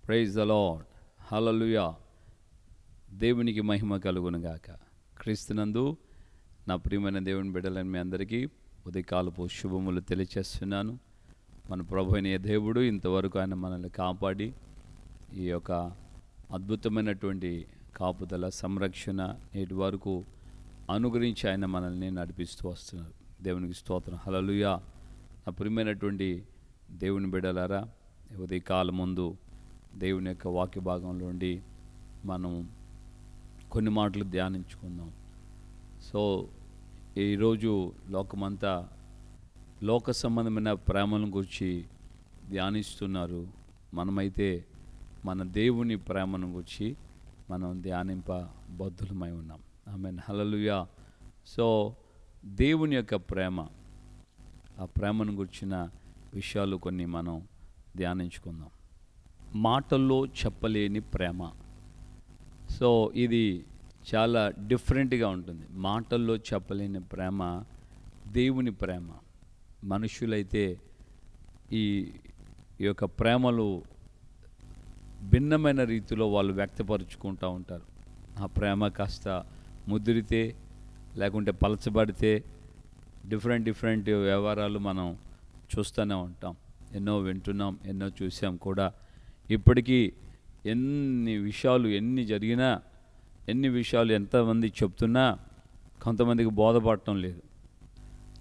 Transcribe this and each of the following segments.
Praise the lord. హల్లెలూయా. దేవునికి మహిమ కలుగునుగాక. క్రీస్తునందు నా ప్రియమైన దేవుని బిడ్డలని మీ అందరికీ ఉదయకాలపు శుభములు తెలియచేస్తున్నాను. మన ప్రభు అయిన దేవుడు ఇంతవరకు ఆయన మనల్ని కాపాడి ఈ యొక్క అద్భుతమైనటువంటి కాపుదల సంరక్షణ నేటి వరకు అనుగ్రహించి ఆయన మనల్ని నడిపిస్తూ వస్తున్నారు. దేవునికి స్తోత్రం. హల్లెలూయా. నా ప్రియమైనటువంటి దేవుని బిడ్డలారా, ఉదయకాలం ముందు దేవుని యొక్క వాక్య భాగంలో నుండి మనం కొన్ని మాటలు ధ్యానించుకుందాం. సో ఈరోజు లోకమంతా లోక సంబంధమైన ప్రేమను గురించి ధ్యానిస్తున్నారు. మనమైతే మన దేవుని ప్రేమను గురించి మనం ధ్యానింపబద్ధులమై ఉన్నాం. ఆమేన్. హల్లెలూయా. సో దేవుని యొక్క ప్రేమ, ఆ ప్రేమను గురించిన విషయాలు కొన్ని మనం ధ్యానించుకుందాం. మాటల్లో చెప్పలేని ప్రేమ. సో ఇది చాలా డిఫరెంట్గా ఉంటుంది. మాటల్లో చెప్పలేని ప్రేమ దేవుని ప్రేమ. మనుషులైతే ఈ యొక్క ప్రేమలు భిన్నమైన రీతిలో వాళ్ళు వ్యక్తపరుచుకుంటూ ఉంటారు. ఆ ప్రేమ కాస్త ముదిరితే లేకుంటే పలచబడితే డిఫరెంట్ వ్యవహారాలు మనం చూస్తూనే ఉంటాం. ఎన్నో వింటున్నాం, ఎన్నో చూసాం కూడా. ఇప్పటికీ ఎన్ని జరిగినా, ఎన్ని విషయాలు ఎంతమంది చెప్తున్నా కొంతమందికి బోధపడటం లేదు.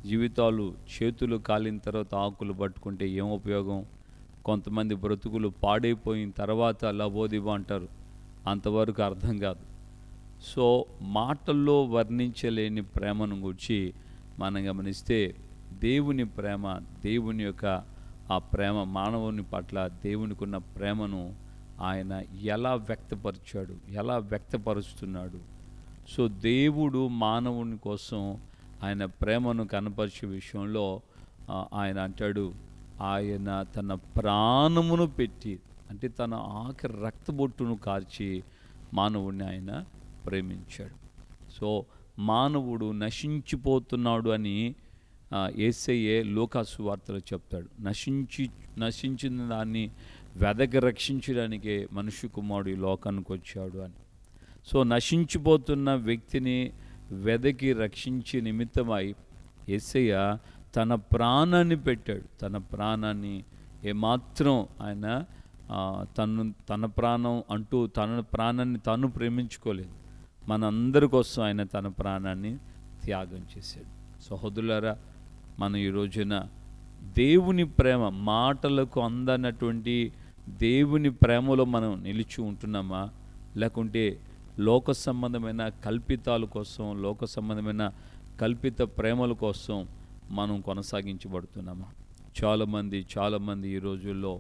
జీవితాలు చేతులు కాలిన తర్వాత ఆకులు పట్టుకుంటే ఏం ఉపయోగం? కొంతమంది బ్రతుకులు పాడైపోయిన తర్వాత లబోదిబో అంటారు, అంతవరకు అర్థం కాదు. సో మాటల్లో వర్ణించలేని ప్రేమను గురించి మనం గమనిస్తే దేవుని ప్రేమ, దేవుని యొక్క ఆ ప్రేమ, మానవుని పట్ల దేవునికి ఉన్న ప్రేమను ఆయన ఎలా వ్యక్తపరిచాడు, ఎలా వ్యక్తపరుస్తున్నాడు. సో దేవుడు మానవుని కోసం ఆయన ప్రేమను కనపరిచే విషయంలో ఆయన అంటాడు, ఆయన తన ప్రాణమును పెట్టి, అంటే తన ఆఖరి రక్తబొట్టును కార్చి మానవుడిని ఆయన ప్రేమించాడు. సో మానవుడు నశించిపోతున్నాడు అని యేసయ్యే లోకాసు వార్తలో చెప్తాడు. నశించిన దాన్ని వెదకి రక్షించడానికే మనుష్య కుమారుడు ఈ లోకానికి వచ్చాడు అని. సో నశించిపోతున్న వ్యక్తిని వెదకి రక్షించే నిమిత్తమై యేసయ్య తన ప్రాణాన్ని పెట్టాడు. తన ప్రాణాన్ని ఏమాత్రం ఆయన తన ప్రాణం అంటూ తన ప్రాణాన్ని తాను ప్రేమించుకోలేదు. మనందరి కోసం ఆయన తన ప్రాణాన్ని త్యాగం చేశాడు. సహోదరులారా, మనం ఈ రోజున దేవుని ప్రేమ, మాటలకు అందనటువంటి దేవుని ప్రేమలో మనం నిలిచి ఉంటున్నామా, లేకుంటే లోక సంబంధమైన కల్పితాల కోసం, లోక సంబంధమైన కల్పిత ప్రేమల కోసం మనం కొనసాగించబడుతున్నామా? చాలామంది ఈ రోజుల్లో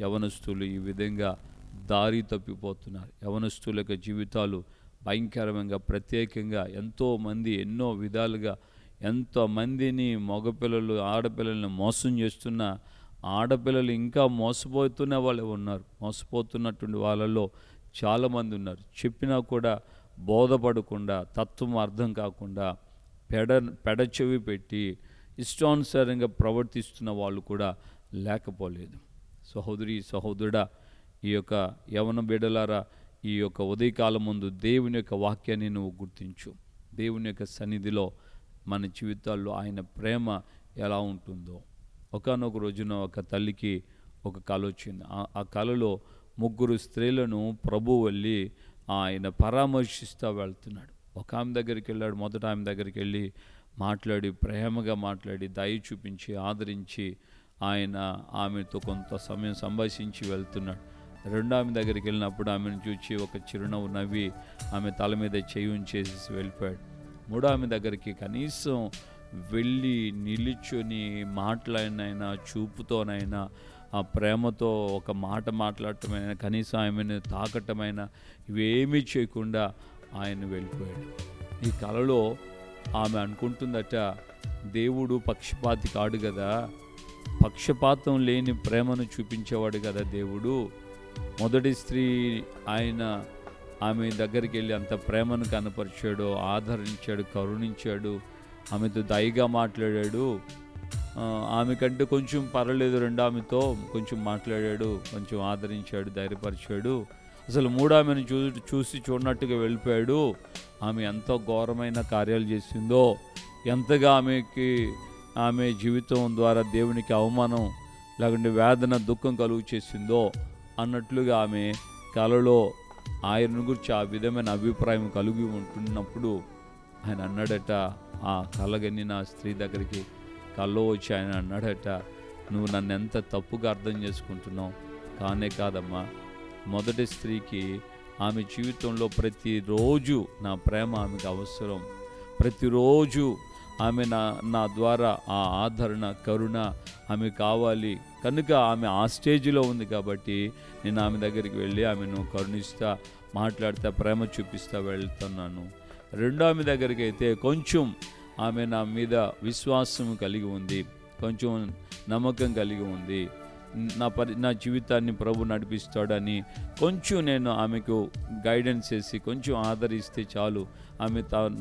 యవనస్తులు ఈ విధంగా దారి తప్పిపోతున్నారు. యవనస్తుల యొక్క జీవితాలు భయంకరంగా, ప్రత్యేకంగా ఎంతోమంది ఎన్నో విధాలుగా ఎంతోమందిని మగపిల్లలు, ఆడపిల్లల్ని మోసం చేస్తున్న ఆడపిల్లలు ఇంకా మోసపోతున్న వాళ్ళే ఉన్నారు. మోసపోతున్నటువంటి వాళ్ళలో చాలామంది ఉన్నారు. చెప్పినా కూడా బోధపడకుండా, తత్వం అర్థం కాకుండా పెడచెవి పెట్టి ఇష్టానుసారంగా ప్రవర్తిస్తున్న వాళ్ళు కూడా లేకపోలేదు. సహోదరుడా, ఈ యొక్క యవన బిడ్డలారా, ఈ యొక్క ఉదయకాలం ముందు దేవుని యొక్క వాక్యాన్ని నువ్వు గుర్తించు. దేవుని యొక్క సన్నిధిలో మన జీవితాల్లో ఆయన ప్రేమ ఎలా ఉంటుందో. ఒకానొక రోజున ఒక తల్లికి ఒక కల వచ్చింది. ఆ కలలో 3 స్త్రీలను ప్రభువు వెళ్ళి ఆయన పరామర్శిస్తూ వెళ్తున్నాడు. ఒక ఆమె దగ్గరికి వెళ్ళాడు. మొదట ఆమె దగ్గరికి వెళ్ళి ప్రేమగా మాట్లాడి దయ చూపించి ఆదరించి ఆయన ఆమెతో కొంత సమయం సంభాషించి వెళ్తున్నాడు. రెండో ఆమె దగ్గరికి వెళ్ళినప్పుడు ఆమెను చూచి ఒక చిరునవ్వు నవ్వి ఆమె తల మీద చేయి ఉంచేసి వెళ్ళిపోయాడు. మూడో ఆమె దగ్గరికి కనీసం వెళ్ళి నిలుచొని మాట్లాడినైనా, చూపుతోనైనా, ఆ ప్రేమతో ఒక మాట మాట్లాడటమైనా, కనీసం ఆమెను తాకటమైనా ఇవేమీ చేయకుండా ఆయన వెళ్ళిపోయాడు. ఈ కలలో ఆమె అనుకుంటుందట, దేవుడు పక్షపాతి కాడు కదా, పక్షపాతం లేని ప్రేమను చూపించేవాడు కదా దేవుడు. మొదటి స్త్రీ ఆయన ఆమె దగ్గరికి వెళ్ళి అంత ప్రేమను కనపరిచాడు, ఆదరించాడు, కరుణించాడు, ఆమెతో దయగా మాట్లాడాడు. ఆమె కంటే కొంచెం పర్వాలేదు, రెండో ఆమెతో కొంచెం మాట్లాడాడు, కొంచెం ఆదరించాడు, ధైర్యపరిచాడు. అసలు మూడో ఆమెను చూసి చూడనట్టుగా వెళ్ళిపోయాడు. ఆమె ఎంతో ఘోరమైన కార్యాలు చేసిందో, ఎంతగా ఆమె జీవితం ద్వారా దేవునికి అవమానం లేకుంటే వేదన దుఃఖం కలుగు చేసిందో అన్నట్లుగా ఆమె కలలో ఆయన గురించి ఆ విధమైన అభిప్రాయం కలిగి ఉంటున్నప్పుడు ఆయన అన్నాడట, ఆ కలగనిన స్త్రీ దగ్గరికి కల్లో వచ్చి ఆయన అన్నాడట, నువ్వు నన్ను ఎంత తప్పుగా అర్థం చేసుకుంటున్నావు. కానే కాదమ్మా, మొదటి స్త్రీకి ఆమె జీవితంలో ప్రతిరోజు నా ప్రేమ ఆమెకు అవసరం. ప్రతిరోజు ఆమె నా ద్వారా ఆ ఆదరణ, కరుణ ఆమె కావాలి. కనుక ఆమె ఆ స్టేజ్లో ఉంది కాబట్టి నేను ఆమె దగ్గరికి వెళ్ళి ఆమెను కరుణిస్తా, మాట్లాడితే ప్రేమ చూపిస్తా వెళ్తున్నాను. రెండో ఆమె దగ్గరికి అయితే కొంచెం ఆమె నా మీద విశ్వాసం కలిగి ఉంది, కొంచెం నమ్మకం కలిగి ఉంది, నా జీవితాన్ని ప్రభు నడిపిస్తాడని కొంచెం నేను ఆమెకు గైడెన్స్ చేసి కొంచెం ఆదరిస్తే చాలు, ఆమె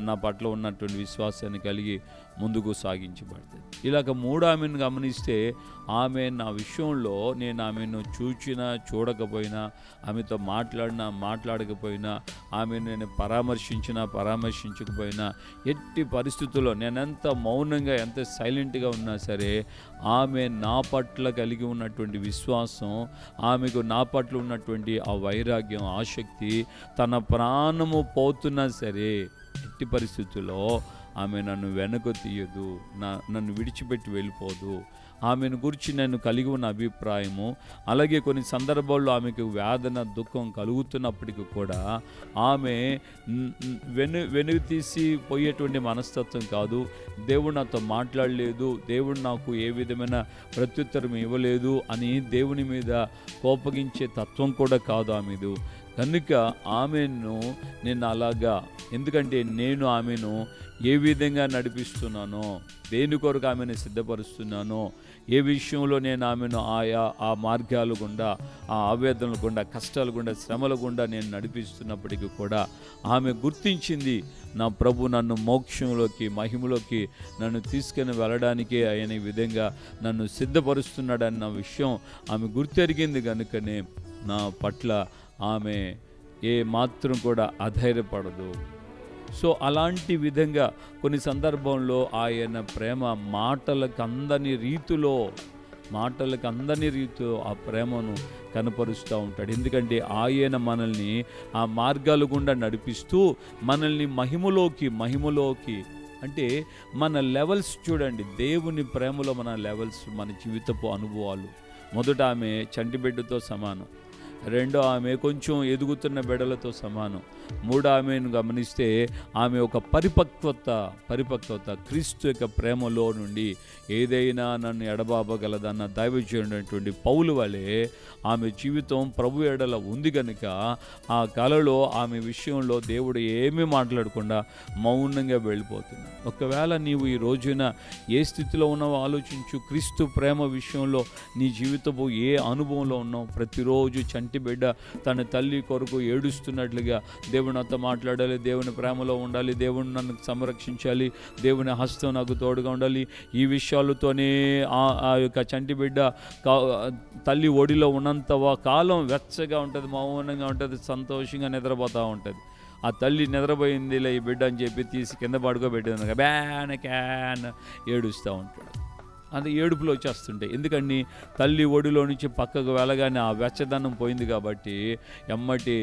నా పట్ల ఉన్నటువంటి విశ్వాసాన్ని కలిగి ముందుకు సాగించబడుతుంది. ఇలాగ మూడో ఆమెను గమనిస్తే ఆమె నా విషయంలో నేను ఆమెను చూడకపోయినా, ఆమెతో మాట్లాడకపోయినా, ఆమె నేను పరామర్శించకపోయినా, ఎట్టి పరిస్థితుల్లో నేనెంత మౌనంగా ఎంత సైలెంట్గా ఉన్నా సరే ఆమె నా పట్ల కలిగి ఉన్నటువంటి విశ్వాసం, ఆమెకు నా పట్ల ఉన్నటువంటి ఆ వైరాగ్యం, ఆసక్తి, తన ప్రాణము పోతున్నా సరే ఎట్టి పరిస్థితుల్లో ఆమె నన్ను వెనక తీయదు, నన్ను విడిచిపెట్టి వెళ్ళిపోదు. ఆమెను గురించి నేను కలిగి ఉన్న అభిప్రాయము, అలాగే కొన్ని సందర్భాల్లో ఆమెకు వేదన దుఃఖం కలుగుతున్నప్పటికీ కూడా ఆమె వెనుక తీసి పోయేటువంటి మనస్తత్వం కాదు. దేవుడు నాతో మాట్లాడలేదు, దేవుడు నాకు ఏ విధమైన ప్రత్యుత్తరం ఇవ్వలేదు అని దేవుని మీద కోపగించే తత్వం కూడా కాదు ఆమెదు. కనుక ఆమెను నేను అలాగా, ఎందుకంటే నేను ఆమెను ఏ విధంగా నడిపిస్తున్నానో, దేని కొరకు ఆమెను సిద్ధపరుస్తున్నానో, ఏ విషయంలో నేను ఆమెను ఆ మార్గాల గుండా, ఆ ఆవేదనల గుండా, కష్టాల గుండా, శ్రమల గుండా నేను నడిపిస్తున్నప్పటికీ కూడా ఆమె గుర్తించింది, నా ప్రభు నన్ను మోక్షంలోకి, మహిమలోకి నన్ను తీసుకుని వెళ్ళడానికే ఆయన ఈ విధంగా నన్ను సిద్ధపరుస్తున్నాడన్న విషయం ఆమె గుర్తెరిగింది. కనుకనే నా పట్ల ఆమె ఏ మాత్రం కూడా అధైర్యపడదు. సో అలాంటి విధంగా కొన్ని సందర్భంలో ఆయన ప్రేమ మాటలకు అందని రీతిలో ఆ ప్రేమను కనపరుస్తూ ఉంటాడు. ఎందుకంటే ఆయన మనల్ని ఆ మార్గాల గుండా నడిపిస్తూ మనల్ని మహిమలోకి అంటే మన లెవెల్స్ చూడండి, దేవుని ప్రేమలో మన లెవెల్స్, మన జీవితపు అనుభవాలు. మొదట ఆమె చంటిబిడ్డతో సమానం, రెండో ఆమె కొంచెం ఎదుగుతున్న బిడ్డలతో సమానం, మూడో ఆమెను గమనిస్తే ఆమె ఒక పరిపక్వత క్రీస్తు యొక్క ప్రేమలో నుండి ఏదైనా నన్ను ఎడబాపగలదన్న దైవజనుడైనటువంటి పౌలు వలె ఆమె జీవితం ప్రభు ఎడల ఉంది కనుక ఆ కలలో ఆమె విషయంలో దేవుడు ఏమీ మాట్లాడకుండా మౌనంగా వెళ్ళిపోతుంది. ఒకవేళ నీవు ఈ రోజున ఏ స్థితిలో ఉన్నావో ఆలోచించు. క్రీస్తు ప్రేమ విషయంలో నీ జీవితపు ఏ అనుభవంలో ఉన్నావు? ప్రతిరోజు చంటి బిడ్డ తన తల్లి కొరకు ఏడుస్తున్నట్లుగా దేవుడు నాతో మాట్లాడాలి, దేవుని ప్రేమలో ఉండాలి, దేవుని నన్ను సంరక్షించాలి, దేవుని హస్తం నాకు తోడుగా ఉండాలి, ఈ విషయాలతోనే ఆ యొక్క చంటి బిడ్డ తల్లి ఒడిలో ఉన్నంత కాలం వెచ్చగా ఉంటుంది, మౌనంగా ఉంటుంది, సంతోషంగా నిద్రపోతూ ఉంటుంది. ఆ తల్లి నిద్రపోయిందిలే ఈ బిడ్డ అని చెప్పి తీసి కింద పడుకోబెట్టేది క్యాన్ ఏడుస్తూ ఉంటాడు. అది ఏడుపులో వచ్చేస్తుంటాయి. ఎందుకని తల్లి ఒడిలో నుంచి పక్కకు వెళ్ళగానే ఆ వెచ్చదనం పోయింది కాబట్టి ఎమ్మటి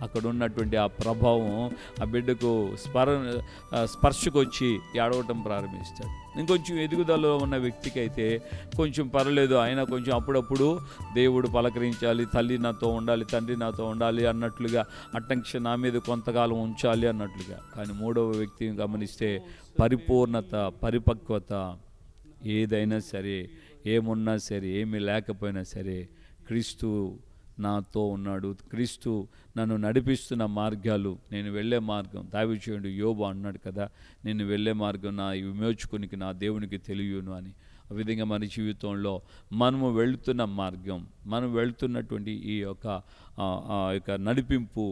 అక్కడ ఉన్నటువంటి ఆ ప్రభావం ఆ బిడ్డకు స్పర్శకు వచ్చి ఏడవటం ప్రారంభిస్తాడు. ఇంకొంచెం ఎదుగుదలలో ఉన్న వ్యక్తికి అయితే కొంచెం పర్లేదు, అయినా కొంచెం అప్పుడప్పుడు దేవుడు పలకరించాలి, తల్లి నాతో ఉండాలి, తండ్రి నాతో ఉండాలి అన్నట్లుగా, అటెన్షన్ నా మీద కొంతకాలం ఉంచాలి అన్నట్లుగా. కానీ మూడవ వ్యక్తిని గమనిస్తే పరిపూర్ణత, పరిపక్వత, ఏదైనా సరే, ఏమున్నా సరే, ఏమీ లేకపోయినా సరే క్రీస్తు నాతో ఉన్నాడు, క్రీస్తు నన్ను నడిపిస్తున్న మార్గాలు, నేను వెళ్ళే మార్గం, దావీదు యోబు అన్నాడు కదా, నేను వెళ్ళే మార్గం నా విమోచకునికి, నా దేవునికి తెలియను అని. ఆ విధంగా మన జీవితంలో మనము వెళుతున్న మార్గం, మనం వెళుతున్నటువంటి ఈ యొక్క నడిపింపు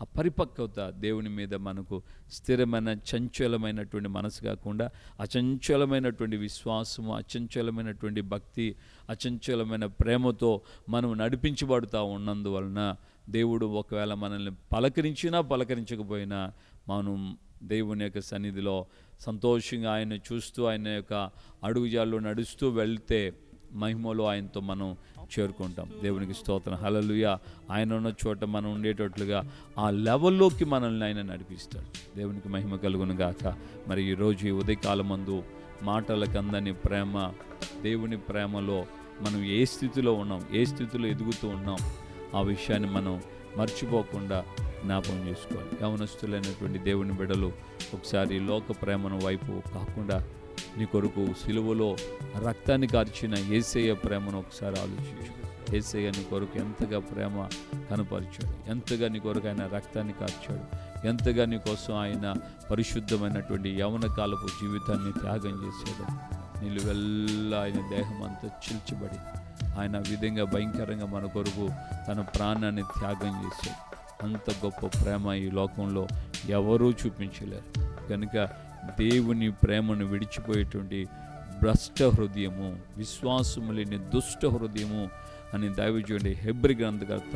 ఆ పరిపక్వత దేవుని మీద మనకు స్థిరమైన చంచలమైనటువంటి మనసు కాకుండా అచంచలమైనటువంటి విశ్వాసము, అచంచలమైనటువంటి భక్తి, అచంచలమైన ప్రేమతో మనం నడిపించబడుతూ ఉన్నందువలన దేవుడు ఒకవేళ మనల్ని పలకరించినా పలకరించకపోయినా మనం దేవుని యొక్క సన్నిధిలో సంతోషంగా ఆయన చూస్తూ ఆయన యొక్క అడుగుజాల్లో నడుస్తూ వెళ్తే మహిమలో ఆయనతో మనం చేరుకుంటాం. దేవునికి స్తోత్రం. హల్లెలూయా. ఆయన ఉన్న చోట మనం ఉండేటట్లుగా ఆ లెవెల్లోకి మనల్ని ఆయన నడిపిస్తాడు. దేవునికి మహిమ కలుగును గాక. మరి ఈరోజు ఈ ఉదయకాలమందు మాటలకు అందని ప్రేమ, దేవుని ప్రేమలో మనం ఏ స్థితిలో ఉన్నాం, ఏ స్థితిలో ఎదుగుతూ ఉన్నాం, ఆ విషయాన్ని మనం మర్చిపోకుండా జ్ఞాపకం చేసుకోవాలి. యవనస్తులైనటువంటి దేవుని బిడ్డలు ఒకసారి లోక ప్రేమను వైపు కాకుండా నీ కొరకు సిలువలో రక్తాన్ని కార్చిన యేసయ్య ప్రేమను ఒకసారి ఆలోచించు. యేసయ్య నీ కొరకు ఎంతగా ప్రేమ కనపరిచాడు, ఎంతగా నీ కొరకు ఆయన రక్తాన్ని కార్చాడు, ఎంతగా నీ కోసం ఆయన పరిశుద్ధమైనటువంటి యవన కాలపు జీవితాన్ని త్యాగం చేశాడు. నిలువెల్లా ఆయన దేహం అంతా చిల్చబడి ఆయన విధంగా భయంకరంగా మన కొరకు తన ప్రాణాన్ని త్యాగం చేశాడు. అంత గొప్ప ప్రేమ ఈ లోకంలో ఎవరూ చూపించలేరు. కనుక దేవుని ప్రేమను విడిచిపోయేటువంటి భ్రష్ట హృదయము, విశ్వాసము లేని దుష్ట హృదయము అని దైవజనుడి హెబ్రీ గ్రంథకర్త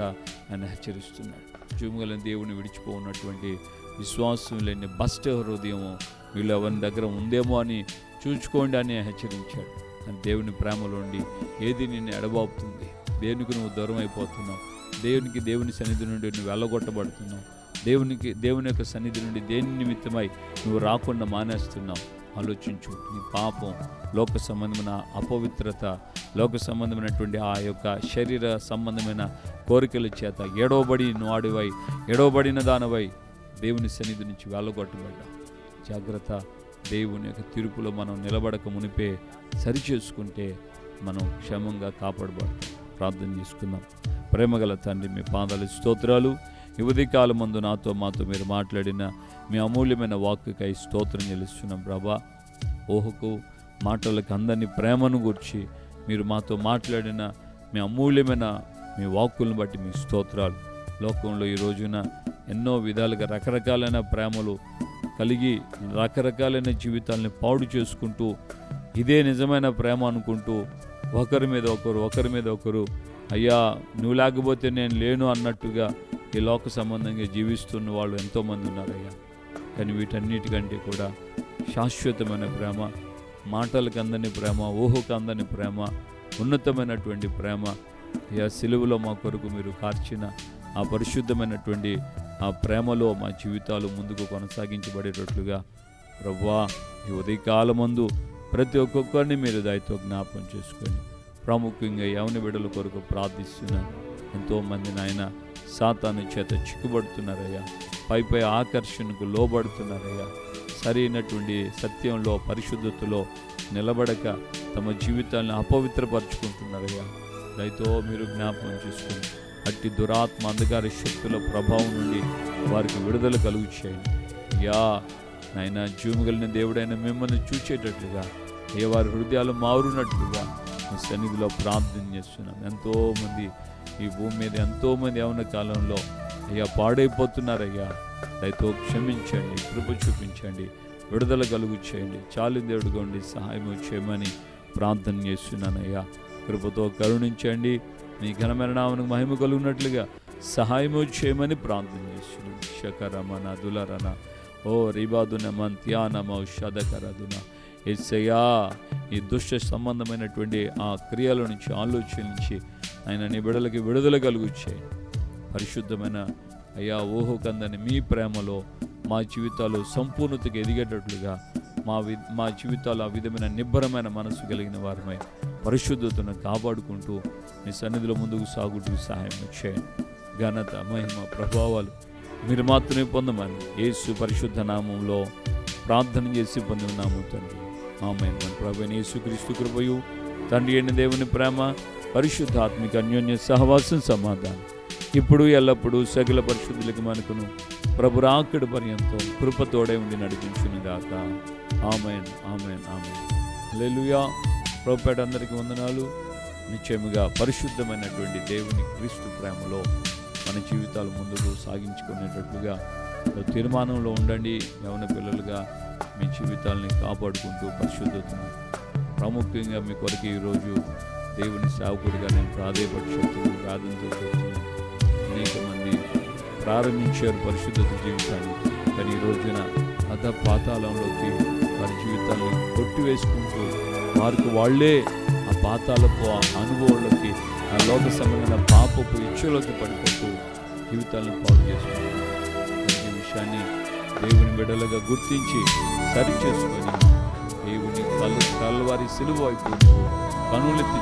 ఆయన హెచ్చరిస్తున్నాడు. జూముగల దేవుని విడిచిపోయినటువంటి విశ్వాసం లేని భ్రష్ట హృదయము వీళ్ళు ఎవరి దగ్గర ఉందేమో అని చూచుకోండి అని హెచ్చరించాడు. అని దేవుని ప్రేమలో ఉండి ఏది నిన్ను ఎడబాపుతుంది, దేనికి నువ్వు దూరం అయిపోతున్నావు, దేవుని సన్నిధి నుండి నువ్వు వెళ్ళగొట్టబడుతున్నావు, దేవుని యొక్క సన్నిధి నుండి దేని నిమిత్తమై నువ్వు రాకుండా మానేస్తున్నావు. ఆలోచించు. నీ పాపం, లోక సంబంధమైన అపవిత్రత, లోక సంబంధమైనటువంటి ఆ యొక్క శరీర సంబంధమైన కోరికల చేత ఎడవబడిన దానవై దేవుని సన్నిధి నుంచి వెళ్ళగొట్టబడ్డా. జాగ్రత్త. దేవుని యొక్క తీర్పులో మనం నిలబడక మునిపే సరిచేసుకుంటే మనం క్షేమంగా కాపాడబడతాం. ప్రార్థన చేసుకుందాం. ప్రేమగల తండ్రి, మీ పాదాలు స్తోత్రాలు. ఈ ఉదయకాలమందు మాతో మీరు మాట్లాడిన మీ అమూల్యమైన వాక్కుకై స్తోత్రం చెల్లిస్తున్నాం ప్రభా. ఓహకు మాటలకు అందరినీ ప్రేమను గురించి మీరు మాతో మాట్లాడిన మీ అమూల్యమైన మీ వాక్కులను బట్టి మీ స్తోత్రాలు. లోకంలో ఈ రోజున ఎన్నో విధాలుగా రకరకాలైన ప్రేమలు కలిగి రకరకాలైన జీవితాలని పాడు చేసుకుంటూ ఇదే నిజమైన ప్రేమ అనుకుంటూ ఒకరి మీద ఒకరు అయ్యా నువ్వు లేకపోతే నేను లేను అన్నట్టుగా ఈ లోక సంబంధంగా జీవిస్తున్న వాళ్ళు ఎంతోమంది ఉన్నారయ్యా. కానీ వీటన్నిటికంటే కూడా శాశ్వతమైన ప్రేమ, మాటలకు అందని ప్రేమ, ఊహకు అందని ప్రేమ, ఉన్నతమైనటువంటి ప్రేమ, అయ్యా సిలువలో మా కొరకు మీరు కార్చిన ఆ పరిశుద్ధమైనటువంటి ఆ ప్రేమలో మా జీవితాలు ముందుకు కొనసాగించబడేటట్లుగా ప్రభువా ఈ ఉదయకాలమందు ప్రతి ఒక్కొక్కరిని మీరు దయతో జ్ఞాపకం చేసుకొని ప్రాముఖ్యంగా యవన బిడ్డల కొరకు ప్రార్థిస్తున్నాను. ఎంతోమంది నాయన సాతాను చేత చిక్కుబడుతున్నారయ్యా, పై ఆకర్షణకు లోబడుతున్నారయ్యా, సరైనటువంటి సత్యంలో పరిశుద్ధతలో నిలబడక తమ జీవితాలను అపవిత్రపరుచుకుంటున్నారయ్యా. దయతో మీరు జ్ఞాపకం చేసుకుని అట్టి దురాత్మ అంధకార శక్తుల ప్రభావం నుండి వారికి విడుదల కలుగు చేయండి. అయ్యా నాయన జీవగలిగిన దేవుడైన మిమ్మల్ని చూచేటట్లుగా అయ్యా వారి హృదయాలు మారునట్లుగా మీ సన్నిధిలో ప్రార్థన చేస్తున్నాం. ఎంతోమంది ఈ భూమి మీద ఎంతోమంది యవన కాలంలో అయ్యా పాడైపోతున్నారయ్యా. దయతో క్షమించండి, కృప చూపించండి, విడుదల కలుగు చేయండి. చాలు దేవుడిగా ఉండి సహాయం చేయమని ప్రార్థన చేస్తున్నానయ్యా. కృపతో కరుణించండి. మీ ఘనమైన నామమునకు మహిమ కలుగునట్లుగా సహాయము చేయమని ప్రార్థన చేస్తున్నాను. శకరమన దులరన ఓ రిబాదున మంత్యానమ షదకరదున యేసయ్యా ఈ దుష్ట సంబంధమైనటువంటి ఆ క్రియల నుంచి, ఆలోచన నుంచి ఆయన నీ బిడ్డలకి విడుదల కలుగు చేయండి. పరిశుద్ధమైన అయ్యా ఊహకందని మీ ప్రేమలో మా జీవితాలు సంపూర్ణతకు ఎదిగేటట్లుగా మా జీవితాలు ఆ విధమైన నిబ్బరమైన మనసు కలిగిన వారమై పరిశుద్ధతను కాపాడుకుంటూ మీ సన్నిధిలో ముందుకు సాగుటూ సహాయం చేయండి. ఘనత, మహిమ, ప్రభావాలు మీరు మాత్రమే పొందమని యేసు పరిశుద్ధ నామంలో ప్రార్థన చేసి పొందున్నాము తండ్రి. ఆమేన్. మన ప్రభువైన యేసుక్రీస్తు కృపయు, తండ్రి అయిన దేవుని ప్రేమ, పరిశుద్ధాత్మిక అన్యోన్య సహవాసం, సమాధానం ఇప్పుడు ఎల్లప్పుడూ సకల పరిశుద్ధులకి మనకును ప్రభు రాకడ పర్యంతం కృపతోడే ఉండి నడిపించును గాక. ఆమేన్, ఆమేన్, ఆమేన్. హల్లెలూయా. ప్రభుపేట అందరికీ వందనాలు. నిశ్చయముగా పరిశుద్ధమైనటువంటి దేవుని క్రీస్తు ప్రేమలో మన జీవితాలు ముందుకు సాగించుకునేటట్లుగా తీర్మానంలో ఉండండి. యవన పిల్లలుగా మీ జీవితాలని కాపాడుకుంటూ పరిశుద్ధతను ప్రాముఖ్యంగా మీ కొరకు ఈరోజు దేవుని సేవకుడిగా నేను ప్రాధేయపడుచుతూ వేదంతో చెప్తున్నాను. అనేక మంది ప్రారంభించారు పరిశుద్ధత జీవితాన్ని, కానీ ఈ రోజున పాతాళంలోకి వారి జీవితాన్ని కొట్టివేసుకుంటూ వారికి వాళ్ళే ఆ పాతాళపు అనుభవంలోకి, ఆ లోక సంబంధమైన పాపపు ఇచ్చులోకి పడిపోతూ జీవితాలను పాడు చేసుకుంటారు. ఈ విషయాన్ని దేవుని బిడ్డలుగా గుర్తించి సరి చేసుకొని దేవుని కల్వారి సిలువ వైపు కనులెత్తి